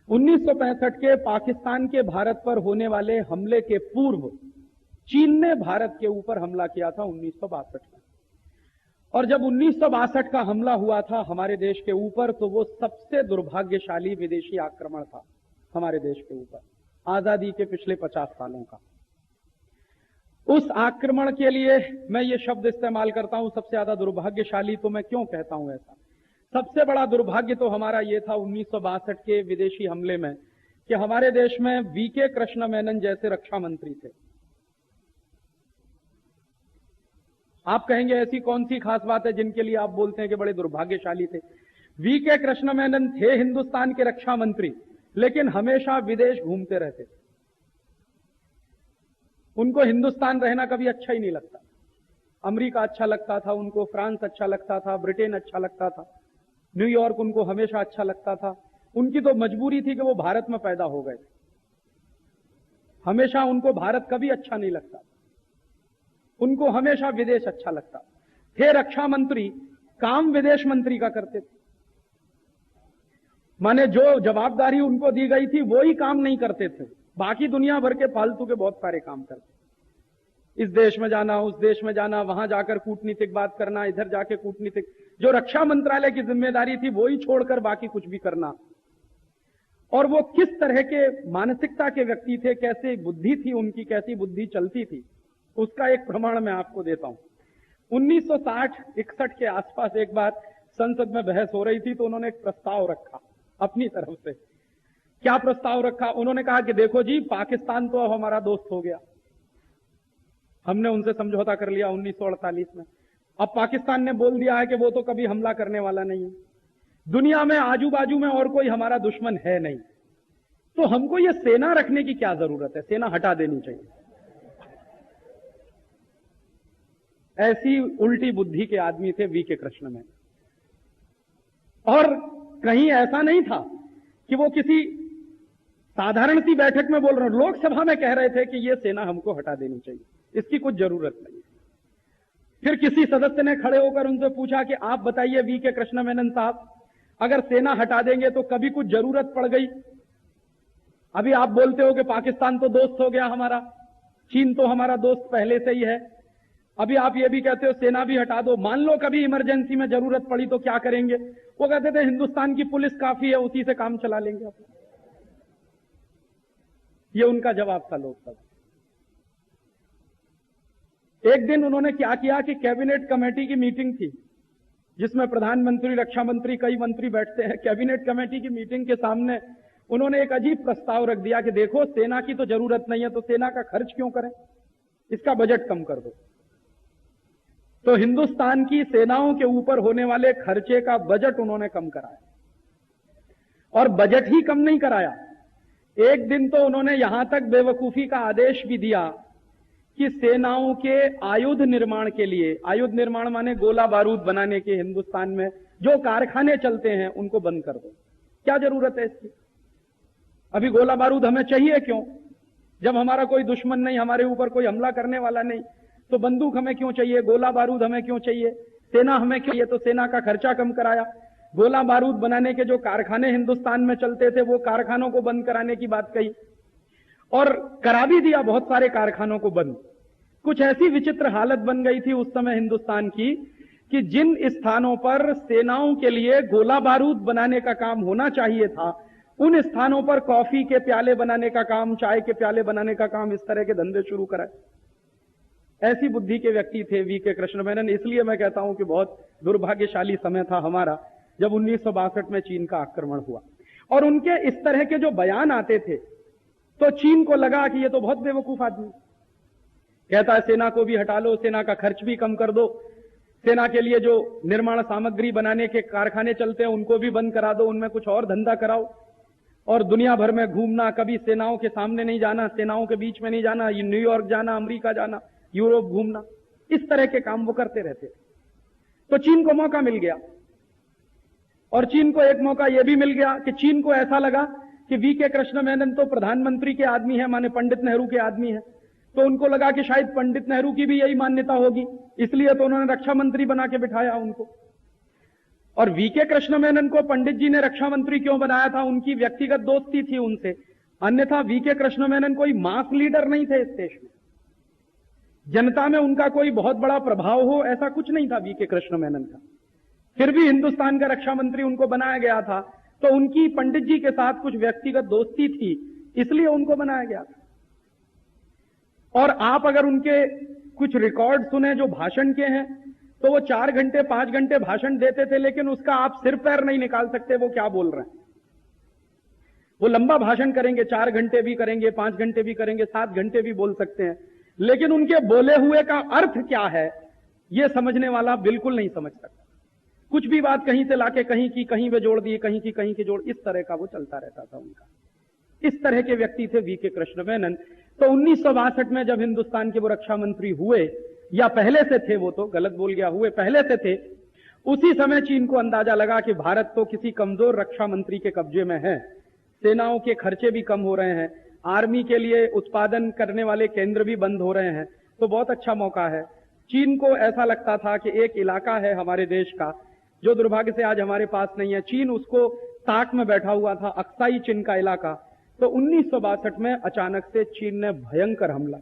1965 के पाकिस्तान के भारत पर होने वाले हमले के पूर्व चीन ने भारत के ऊपर हमला किया था 1962 में। और जब 1962 का हमला हुआ था हमारे देश के ऊपर, तो वो सबसे दुर्भाग्यशाली विदेशी आक्रमण था हमारे देश के ऊपर, आजादी के पिछले 50 सालों का। उस आक्रमण के लिए मैं ये शब्द इस्तेमाल करता हूं, सबसे ज्यादा दुर्भाग्यशाली। तो मैं क्यों कहता हूं ऐसा? सबसे बड़ा दुर्भाग्य तो हमारा ये था 1962 के विदेशी हमले में कि हमारे देश में वीके कृष्ण मेनन जैसे रक्षा मंत्री थे। आप कहेंगे ऐसी कौन सी खास बात है जिनके लिए आप बोलते हैं कि बड़े दुर्भाग्यशाली थे? वीके कृष्ण मेनन थे हिंदुस्तान के रक्षा मंत्री, लेकिन हमेशा विदेश घूमते रहते थे। उनको हिंदुस्तान रहना कभी अच्छा ही नहीं लगता। अमेरिका अच्छा लगता था उनको, फ्रांस अच्छा लगता था, ब्रिटेन अच्छा लगता था, न्यूयॉर्क उनको हमेशा अच्छा लगता था। उनकी तो मजबूरी थी कि वो भारत में पैदा हो गए। हमेशा उनको भारत कभी अच्छा नहीं लगता, उनको हमेशा विदेश अच्छा लगता। थे रक्षा मंत्री, काम विदेश मंत्री का करते थे। माने जो जवाबदारी उनको दी गई थी वो ही काम नहीं करते थे, बाकी दुनिया भर के फालतू के बहुत सारे काम करते। इस देश में जाना, उस देश में जाना, वहां जाकर कूटनीतिक बात करना, इधर जाके कूटनीतिक, जो रक्षा मंत्रालय की जिम्मेदारी थी वो ही छोड़कर बाकी कुछ भी करना। और वो किस तरह के मानसिकता के व्यक्ति थे, कैसे बुद्धि थी उनकी, कैसी बुद्धि चलती थी, उसका एक प्रमाण मैं आपको देता हूं। 1960-61 के आसपास एक बार संसद में बहस हो रही थी, तो उन्होंने एक प्रस्ताव रखा अपनी तरफ से। क्या प्रस्ताव रखा? उन्होंने कहा कि देखो जी, पाकिस्तान तो अब हमारा दोस्त हो गया, हमने उनसे समझौता कर लिया 1948 में। अब पाकिस्तान ने बोल दिया है कि वो तो कभी हमला करने वाला नहीं है, दुनिया में आजू बाजू में और कोई हमारा दुश्मन है नहीं, तो हमको ये सेना रखने की क्या जरूरत है, सेना हटा देनी चाहिए। ऐसी उल्टी बुद्धि के आदमी थे वीके कृष्ण में। और कहीं ऐसा नहीं था कि वो किसी साधारण सी बैठक में बोल रहे, लोकसभा में कह रहे थे कि ये सेना हमको हटा देनी चाहिए, इसकी कुछ जरूरत नहीं। फिर किसी सदस्य ने खड़े होकर उनसे पूछा कि आप बताइए वीके कृष्ण मेनन साहब, अगर सेना हटा देंगे तो कभी कुछ जरूरत पड़ गई, अभी आप बोलते हो कि पाकिस्तान तो दोस्त हो गया हमारा, चीन तो हमारा दोस्त पहले से ही है, अभी आप ये भी कहते हो सेना भी हटा दो, मान लो कभी इमरजेंसी में जरूरत पड़ी तो क्या करेंगे? वो कहते थे हिंदुस्तान की पुलिस काफी है, उसी से काम चला लेंगे आप। ये उनका जवाब था लोकसभा। एक दिन उन्होंने क्या किया कि कैबिनेट कमेटी की मीटिंग थी, जिसमें प्रधानमंत्री, रक्षा मंत्री, कई मंत्री बैठते हैं। कैबिनेट कमेटी की मीटिंग के सामने उन्होंने एक अजीब प्रस्ताव रख दिया कि देखो, सेना की तो जरूरत नहीं है, तो सेना का खर्च क्यों करें, इसका बजट कम कर दो। तो हिंदुस्तान की सेनाओं के ऊपर होने वाले खर्चे का बजट उन्होंने कम कराया। और बजट ही कम नहीं कराया, एक दिन तो उन्होंने यहां तक बेवकूफी का आदेश भी दिया कि सेनाओं के आयुध निर्माण के लिए, आयुध निर्माण माने गोला बारूद बनाने के, हिंदुस्तान में जो कारखाने चलते हैं उनको बंद कर दो। क्या जरूरत है इसकी? अभी गोला बारूद हमें चाहिए क्यों? जब हमारा कोई दुश्मन नहीं, हमारे ऊपर कोई हमला करने वाला नहीं, तो बंदूक हमें क्यों चाहिए, गोला बारूद हमें क्यों चाहिए, सेना हमें क्यों चाहिए? तो सेना का खर्चा कम कराया। गोला बारूद बनाने के जो कारखाने हिंदुस्तान में चलते थे, वो कारखानों को बंद कराने की बात कही, और करा भी दिया बहुत सारे कारखानों को बंद। कुछ ऐसी विचित्र हालत बन गई थी उस समय हिंदुस्तान की कि जिन स्थानों पर सेनाओं के लिए गोला बारूद बनाने का काम होना चाहिए था, उन स्थानों पर कॉफी के प्याले बनाने का काम, चाय के प्याले बनाने का काम, इस तरह के धंधे शुरू कराए। ऐसी बुद्धि के व्यक्ति थे वीके कृष्ण मेनन। इसलिए मैं कहता हूं कि बहुत दुर्भाग्यशाली समय था हमारा जब 1962 में चीन का आक्रमण हुआ। और उनके इस तरह के जो बयान आते थे, तो चीन को लगा कि ये तो बहुत बेवकूफ आदमी, कहता है सेना को भी हटा लो, सेना का खर्च भी कम कर दो, सेना के लिए जो निर्माण सामग्री बनाने के कारखाने चलते हैं उनको भी बंद करा दो, उनमें कुछ और धंधा कराओ, और दुनिया भर में घूमना, कभी सेनाओं के सामने नहीं जाना, सेनाओं के बीच में नहीं जाना, न्यूयॉर्क जाना, अमेरिका जाना, यूरोप घूमना, इस तरह के काम वो करते रहते। तो चीन को मौका मिल गया। और चीन को एक मौका यह भी मिल गया कि चीन को ऐसा लगा कि वीके कृष्ण मेनन तो प्रधानमंत्री के आदमी है, माने पंडित नेहरू के आदमी है, तो उनको लगा कि शायद पंडित नेहरू की भी यही मान्यता होगी, इसलिए तो उन्होंने रक्षा मंत्री बना के बिठाया उनको। और वीके कृष्ण मेनन को पंडित जी ने रक्षा मंत्री क्यों बनाया था? उनकी व्यक्तिगत दोस्ती थी उनसे, अन्यथा वीके कृष्ण मेनन कोई मास लीडर नहीं थे इस देश में। जनता में उनका कोई बहुत बड़ा प्रभाव हो ऐसा कुछ नहीं था वीके कृष्ण मेनन का। फिर भी हिंदुस्तान का रक्षा मंत्री उनको बनाया गया था, तो उनकी पंडित जी के साथ कुछ व्यक्तिगत दोस्ती थी, इसलिए उनको बनाया गया था। और आप अगर उनके कुछ रिकॉर्ड सुने जो भाषण के हैं, तो वो 4 घंटे 5 घंटे भाषण देते थे, लेकिन उसका आप सिर पैर नहीं निकाल सकते वो क्या बोल रहे हैं। वो लंबा भाषण करेंगे, 4 घंटे भी करेंगे, 5 घंटे भी करेंगे, 7 घंटे भी बोल सकते हैं, लेकिन उनके बोले हुए का अर्थ क्या है ये समझने वाला बिल्कुल नहीं समझ सकता। कुछ भी बात कहीं से लाके कहीं की कहीं पे जोड़ दिए, कहीं की कहीं की जोड़, इस तरह का वो चलता रहता था उनका। इस तरह के व्यक्ति थे वीके कृष्ण मेनन। तो 1962 में जब हिंदुस्तान के वो रक्षा मंत्री हुए, या पहले से थे, वो तो गलत बोल गया, हुए पहले से थे, उसी समय चीन को अंदाजा लगा कि भारत तो किसी कमजोर रक्षा मंत्री के कब्जे में है, सेनाओं के खर्चे भी कम हो रहे हैं, आर्मी के लिए उत्पादन करने वाले केंद्र भी बंद हो रहे हैं, तो बहुत अच्छा मौका है। चीन को ऐसा लगता था कि एक इलाका है हमारे देश का जो दुर्भाग्य से आज हमारे पास नहीं है, चीन उसको ताक में बैठा हुआ था, अक्साई चीन का इलाका। तो 1962 में अचानक से चीन ने भयंकर हमला।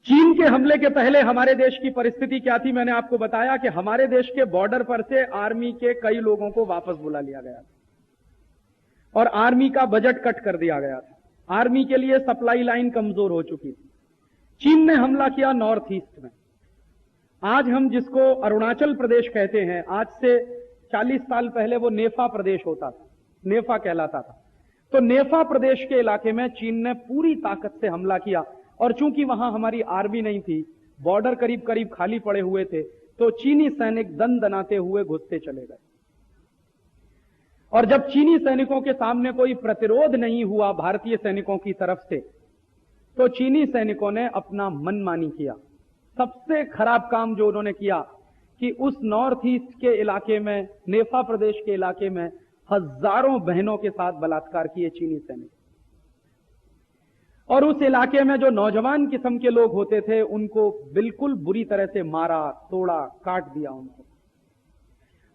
चीन के हमले के पहले हमारे देश की परिस्थिति क्या थी? मैंने आपको बताया कि हमारे देश के बॉर्डर पर से आर्मी के कई लोगों को वापस बुला लिया गया था और आर्मी का बजट कट कर दिया गया था। आर्मी के लिए सप्लाई लाइन कमजोर हो चुकी थी। चीन ने हमला किया नॉर्थ ईस्ट में। आज हम जिसको अरुणाचल प्रदेश कहते हैं, आज से 40 साल पहले वो नेफा प्रदेश होता था, नेफा कहलाता था। तो नेफा प्रदेश के इलाके में चीन ने पूरी ताकत से हमला किया, और चूंकि वहां हमारी आर्मी नहीं थी, बॉर्डर करीब करीब खाली पड़े हुए थे, तो चीनी सैनिक दन दनाते हुए घुसते चले गए। और जब चीनी सैनिकों के सामने कोई प्रतिरोध नहीं हुआ भारतीय सैनिकों की तरफ से, तो चीनी सैनिकों ने अपना मनमानी किया। सबसे खराब काम जो उन्होंने किया कि उस नॉर्थ ईस्ट के इलाके में, नेफा प्रदेश के इलाके में हजारों बहनों के साथ बलात्कार किए चीनी सैनिक। और उस इलाके में जो नौजवान किस्म के लोग होते थे उनको बिल्कुल बुरी तरह से मारा, तोड़ा, काट दिया उनको।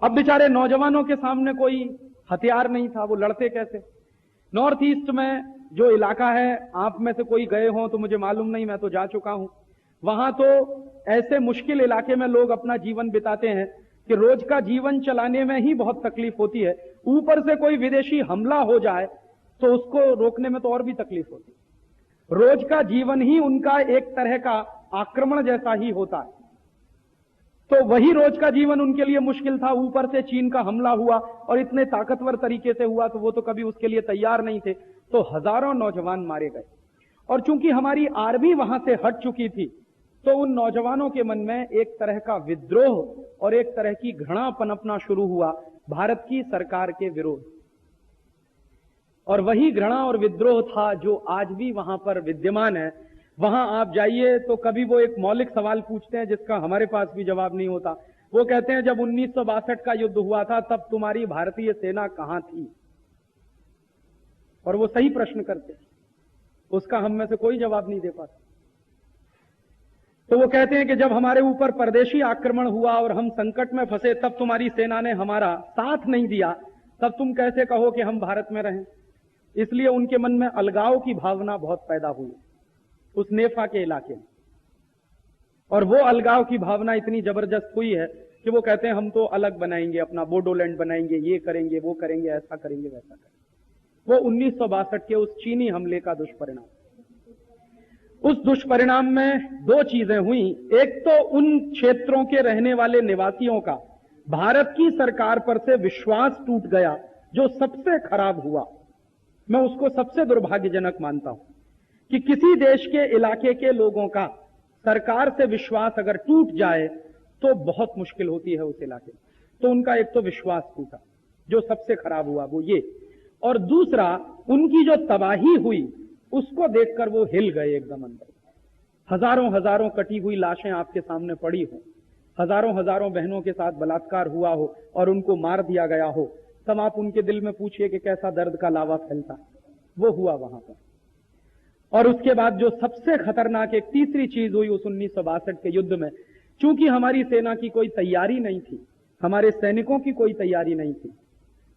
अब बेचारे नौजवानों के सामने कोई हथियार नहीं था, वो लड़ते कैसे? नॉर्थ ईस्ट में जो इलाका है, आप में से कोई गए हो तो मुझे मालूम नहीं, मैं तो जा चुका हूं। वहां तो ऐसे मुश्किल इलाके में लोग अपना जीवन बिताते हैं कि रोज का जीवन चलाने में ही बहुत तकलीफ होती है, ऊपर से कोई विदेशी हमला हो जाए तो उसको रोकने में तो और भी तकलीफ होती है। रोज का जीवन ही उनका एक तरह का आक्रमण जैसा ही होता है। तो वही रोज का जीवन उनके लिए मुश्किल था, ऊपर से चीन का हमला हुआ और इतने ताकतवर तरीके से हुआ, तो वो तो कभी उसके लिए तैयार नहीं थे। तो हजारों नौजवान मारे गए। और चूंकि हमारी आर्मी वहां से हट चुकी थी, तो उन नौजवानों के मन में एक तरह का विद्रोह और एक तरह की घृणा पनपना शुरू हुआ भारत की सरकार के विरोध। और वही घृणा और विद्रोह था जो आज भी वहां पर विद्यमान है। वहां आप जाइए तो कभी वो एक मौलिक सवाल पूछते हैं जिसका हमारे पास भी जवाब नहीं होता। वो कहते हैं, जब 1962 का युद्ध हुआ था तब तुम्हारी भारतीय सेना कहां थी? और वो सही प्रश्न करते हैं, उसका हम में से कोई जवाब नहीं दे पाता। तो वो कहते हैं कि जब हमारे ऊपर परदेशी आक्रमण हुआ और हम संकट में फंसे, तब तुम्हारी सेना ने हमारा साथ नहीं दिया, तब तुम कैसे कहो कि हम भारत में रहें? इसलिए उनके मन में अलगाव की भावना बहुत पैदा हुई उस नेफा के इलाके में। और वो अलगाव की भावना इतनी जबरदस्त हुई है कि वो कहते हैं हम तो अलग बनाएंगे, अपना बोडोलैंड बनाएंगे, ये करेंगे, वो करेंगे, ऐसा करेंगे, वैसा करेंगे। वो 1962 के उस चीनी हमले का दुष्परिणाम। उस दुष्परिणाम में 2 चीजें हुई। एक तो उन क्षेत्रों के रहने वाले निवासियों का भारत की सरकार पर से विश्वास टूट गया, जो सबसे खराब हुआ। मैं उसको सबसे दुर्भाग्यजनक मानता हूं कि किसी देश के इलाके के लोगों का सरकार से विश्वास अगर टूट जाए तो बहुत मुश्किल होती है उस इलाके में। तो उनका एक तो विश्वास टूटा, जो सबसे खराब हुआ वो ये। और दूसरा, उनकी जो तबाही हुई उसको देखकर वो हिल गए एकदम अंदर। हजारों हजारों कटी हुई लाशें आपके सामने पड़ी हो, हजारों हजारों बहनों के साथ बलात्कार हुआ हो और उनको मार दिया गया हो, तब आप उनके दिल में पूछिए कि कैसा दर्द का लावा फैलता। वो हुआ वहां पर। और उसके बाद जो सबसे खतरनाक एक तीसरी चीज हुई उस 1962 के युद्ध में, चूंकि हमारी सेना की कोई तैयारी नहीं थी, हमारे सैनिकों की कोई तैयारी नहीं थी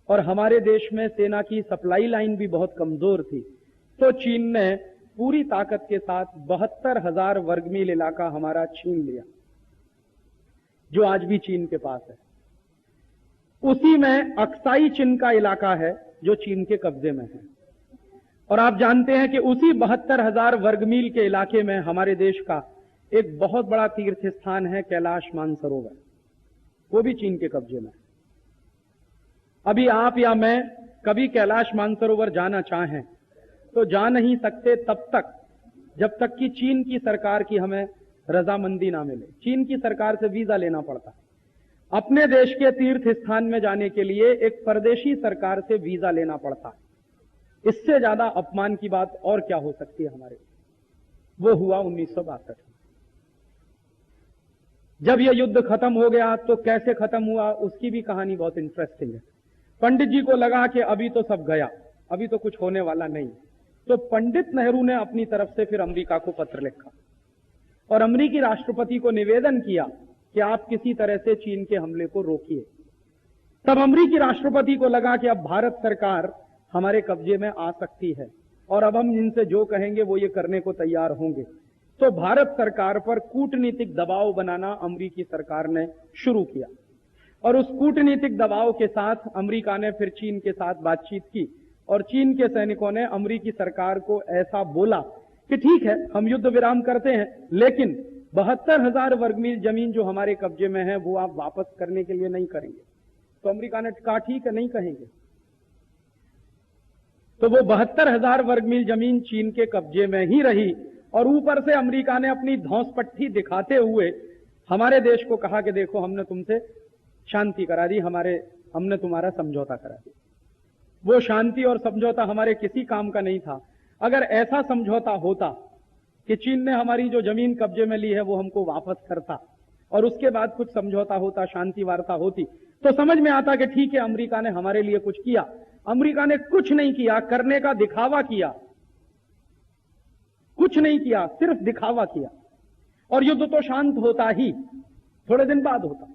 और हमारे देश में सेना की सप्लाई लाइन भी बहुत कमजोर थी, तो चीन ने पूरी ताकत के साथ 72,000 वर्ग मील इलाका हमारा छीन लिया, जो आज भी चीन के पास है। उसी में अक्साई चिन का इलाका है जो चीन के कब्जे में है। और आप जानते हैं कि उसी 72,000 वर्ग मील के इलाके में हमारे देश का एक बहुत बड़ा तीर्थ स्थान है कैलाश मानसरोवर, वो भी चीन के कब्जे में है। अभी आप या मैं कभी कैलाश मानसरोवर जाना चाहें तो जा नहीं सकते तब तक जब तक कि चीन की सरकार की हमें रजामंदी ना मिले। चीन की सरकार से वीजा लेना पड़ता है। अपने देश के तीर्थ स्थान में जाने के लिए एक परदेशी सरकार से वीजा लेना पड़ता है। इससे ज्यादा अपमान की बात और क्या हो सकती है हमारे। वो हुआ 1962 में। जब यह युद्ध खत्म हो गया तो कैसे खत्म हुआ उसकी भी कहानी बहुत इंटरेस्टिंग है। पंडित जी को लगा कि अभी तो सब गया, अभी तो कुछ होने वाला नहीं, तो पंडित नेहरू ने अपनी तरफ से फिर अमेरिका को पत्र लिखा और अमेरिकी राष्ट्रपति को निवेदन किया कि आप किसी तरह से चीन के हमले को रोकिए। तब अमेरिकी राष्ट्रपति को लगा कि अब भारत सरकार हमारे कब्जे में आ सकती है और अब हम इनसे जो कहेंगे वो ये करने को तैयार होंगे। तो भारत सरकार पर कूटनीतिक दबाव बनाना अमेरिकी सरकार ने शुरू किया और उस कूटनीतिक दबाव के साथ अमेरिका ने फिर चीन के साथ बातचीत की और चीन के सैनिकों ने अमेरिकी सरकार को ऐसा बोला कि ठीक है, हम युद्ध विराम करते हैं, लेकिन 72,000 वर्ग मील जमीन जो हमारे कब्जे में है वो आप वापस करने के लिए नहीं करेंगे। तो अमेरिका ने कहा ठीक है, नहीं कहेंगे। तो वो 72,000 वर्ग मील जमीन चीन के कब्जे में ही रही और ऊपर से अमेरिका ने अपनी धौंस पट्टी दिखाते हुए हमारे देश को कहा कि देखो, हमने तुमसे शांति करा दी, हमने तुम्हारा समझौता करा दिया। वो शांति और समझौता हमारे किसी काम का नहीं था। अगर ऐसा समझौता होता कि चीन ने हमारी जो जमीन कब्जे में ली है वो हमको वापस करता और उसके बाद कुछ समझौता होता, शांति वार्ता होती, तो समझ में आता कि ठीक है, अमेरिका ने हमारे लिए कुछ किया। अमेरिका ने कुछ नहीं किया, करने का दिखावा किया, कुछ नहीं किया, सिर्फ दिखावा किया और युद्ध तो शांत होता ही थोड़े दिन बाद होता।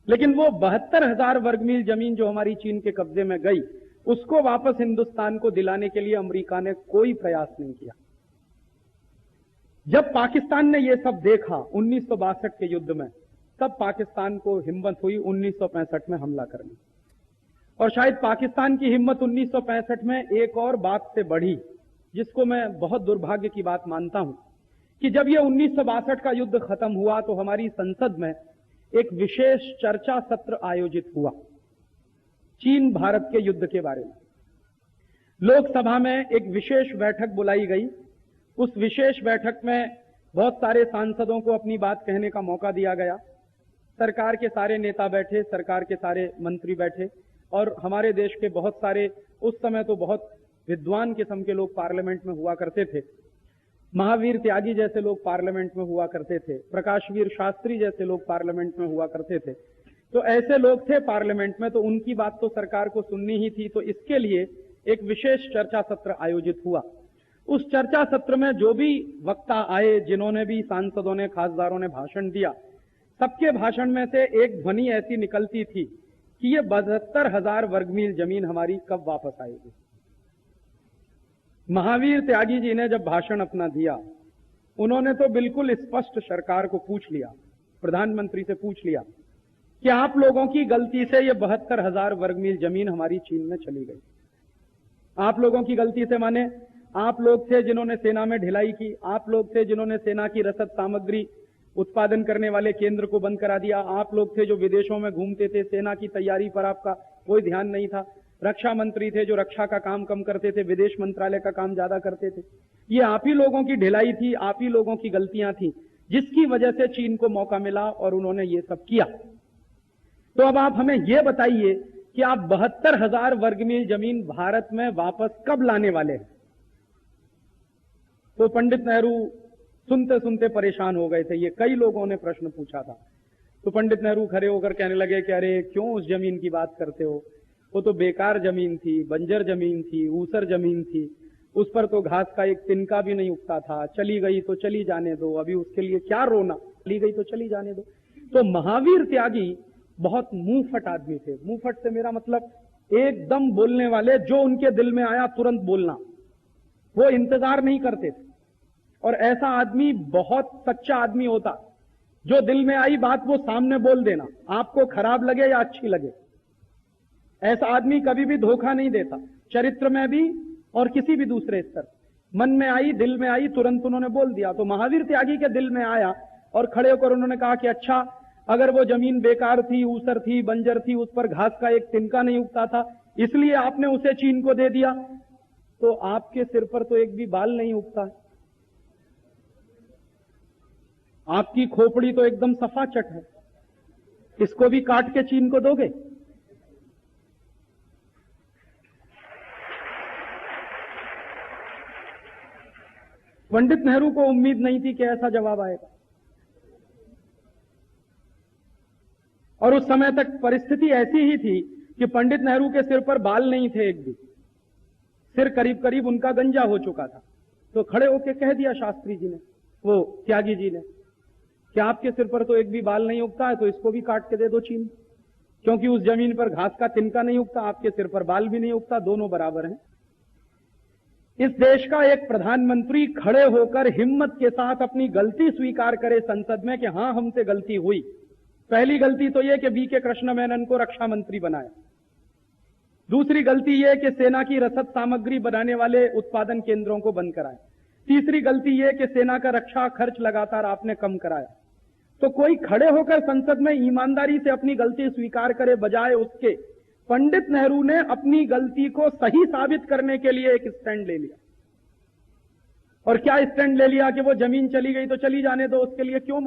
लेकिन वो 72,000 वर्ग मील जमीन जो हमारी चीन के कब्जे में गई, उसको वापस हिंदुस्तान को दिलाने के लिए अमेरिका ने कोई प्रयास नहीं किया। जब पाकिस्तान ने ये सब देखा 1962 के युद्ध में, तब पाकिस्तान को हिम्मत हुई 1965 में हमला करने। और शायद पाकिस्तान की हिम्मत 1965 में एक और बात से बढ़ी, जिसको मैं बहुत दुर्भाग्य की बात मानता हूं, कि जब ये 1962 का युद्ध खत्म हुआ तो हमारी संसद में एक विशेष चर्चा सत्र आयोजित हुआ चीन भारत के युद्ध के बारे में। लोकसभा में एक विशेष बैठक बुलाई गई। उस विशेष बैठक में बहुत सारे सांसदों को अपनी बात कहने का मौका दिया गया। सरकार के सारे नेता बैठे, सरकार के सारे मंत्री बैठे और हमारे देश के बहुत सारे, उस समय तो बहुत विद्वान किस्म के लोग पार्लियामेंट में हुआ करते थे। महावीर त्यागी जैसे लोग पार्लियामेंट में हुआ करते थे, प्रकाशवीर शास्त्री जैसे लोग पार्लियामेंट में हुआ करते थे। तो ऐसे लोग थे पार्लियामेंट में, तो उनकी बात तो सरकार को सुननी ही थी। तो इसके लिए एक विशेष चर्चा सत्र आयोजित हुआ। उस चर्चा सत्र में जो भी वक्ता आए, जिन्होंने भी सांसदों ने, खासदारों ने भाषण दिया, सबके भाषण में से एक ध्वनि ऐसी निकलती थी कि ये 72,000 वर्ग मील जमीन हमारी कब वापस आएगी। महावीर त्यागी जी ने जब भाषण अपना दिया, उन्होंने तो बिल्कुल स्पष्ट सरकार को पूछ लिया, प्रधानमंत्री से पूछ लिया कि आप लोगों की गलती से ये 72,000 वर्ग मील जमीन हमारी चीन में चली गई। आप लोगों की गलती से माने आप लोग थे जिन्होंने सेना में ढिलाई की, आप लोग थे जिन्होंने सेना की रसद सामग्री उत्पादन करने वाले केंद्र को बंद करा दिया, आप लोग थे जो विदेशों में घूमते थे, सेना की तैयारी पर आपका कोई ध्यान नहीं था, रक्षा मंत्री थे जो रक्षा का काम कम करते थे, विदेश मंत्रालय का काम ज्यादा करते थे। ये आप ही लोगों की ढिलाई थी, आप ही लोगों की गलतियां थी, जिसकी वजह से चीन को मौका मिला और उन्होंने ये सब किया। तो अब आप हमें यह बताइए कि आप 72,000 वर्ग मील जमीन भारत में वापस कब लाने वाले हैं। तो पंडित नेहरू सुनते सुनते परेशान हो गए थे। ये कई लोगों ने प्रश्न पूछा था। तो पंडित नेहरू खड़े होकर कहने लगे कि अरे क्यों उस जमीन की बात करते हो, वो तो बेकार जमीन थी, बंजर जमीन थी, ऊसर जमीन थी, उस पर तो घास का एक तिनका भी नहीं उगता था, चली गई तो चली जाने दो, अभी उसके लिए क्या रोना। चली गई तो चली जाने दो। तो महावीर त्यागी बहुत मुंहफट आदमी थे। मुंहफट से मेरा मतलब एकदम बोलने वाले, जो उनके दिल में आया तुरंत बोलना, वो इंतजार नहीं करते थे। और ऐसा आदमी बहुत सच्चा आदमी होता, जो दिल में आई बात वो सामने बोल देना, आपको खराब लगे या अच्छी लगे। ऐसा आदमी कभी भी धोखा नहीं देता, चरित्र में भी और किसी भी दूसरे स्तर। मन में आई, दिल में आई, तुरंत उन्होंने बोल दिया। तो महावीर त्यागी के दिल में आया और खड़े होकर उन्होंने कहा कि अच्छा, अगर वो जमीन बेकार थी, ऊसर थी, बंजर थी, उस पर घास का एक तिनका नहीं उगता था, इसलिए आपने उसे चीन को दे दिया, तो आपके सिर पर तो एक भी बाल नहीं उगता, आपकी खोपड़ी तो एकदम सफाचट है, इसको भी काट के चीन को दोगे? पंडित नेहरू को उम्मीद नहीं थी कि ऐसा जवाब आएगा। और उस समय तक परिस्थिति ऐसी ही थी कि पंडित नेहरू के सिर पर बाल नहीं थे एक भी, सिर करीब करीब उनका गंजा हो चुका था। तो खड़े होकर कह दिया शास्त्री जी ने, वो त्यागी जी ने, कि आपके सिर पर तो एक भी बाल नहीं उगता है, तो इसको भी काट के दे दो चीन, क्योंकि उस जमीन पर घास का तिनका नहीं उगता, आपके सिर पर बाल भी नहीं उगता, दोनों बराबर हैं। इस देश का एक प्रधानमंत्री खड़े होकर हिम्मत के साथ अपनी गलती स्वीकार करे संसद में कि हां, हमसे गलती हुई। पहली गलती तो यह कि बी.के. कृष्ण मेनन को रक्षा मंत्री बनाया। दूसरी गलती यह कि सेना की रसद सामग्री बनाने वाले उत्पादन केंद्रों को बंद कराया। तीसरी गलती यह कि सेना का रक्षा खर्च लगातार आपने कम कराया। तो कोई खड़े होकर संसद में ईमानदारी से अपनी गलती स्वीकार करे, बजाय उसके पंडित नेहरू ने अपनी गलती को सही साबित करने के लिए एक स्टैंड ले लिया। और क्या स्टैंड ले लिया कि वो जमीन चली गई तो चली जाने दो, उसके लिए क्यों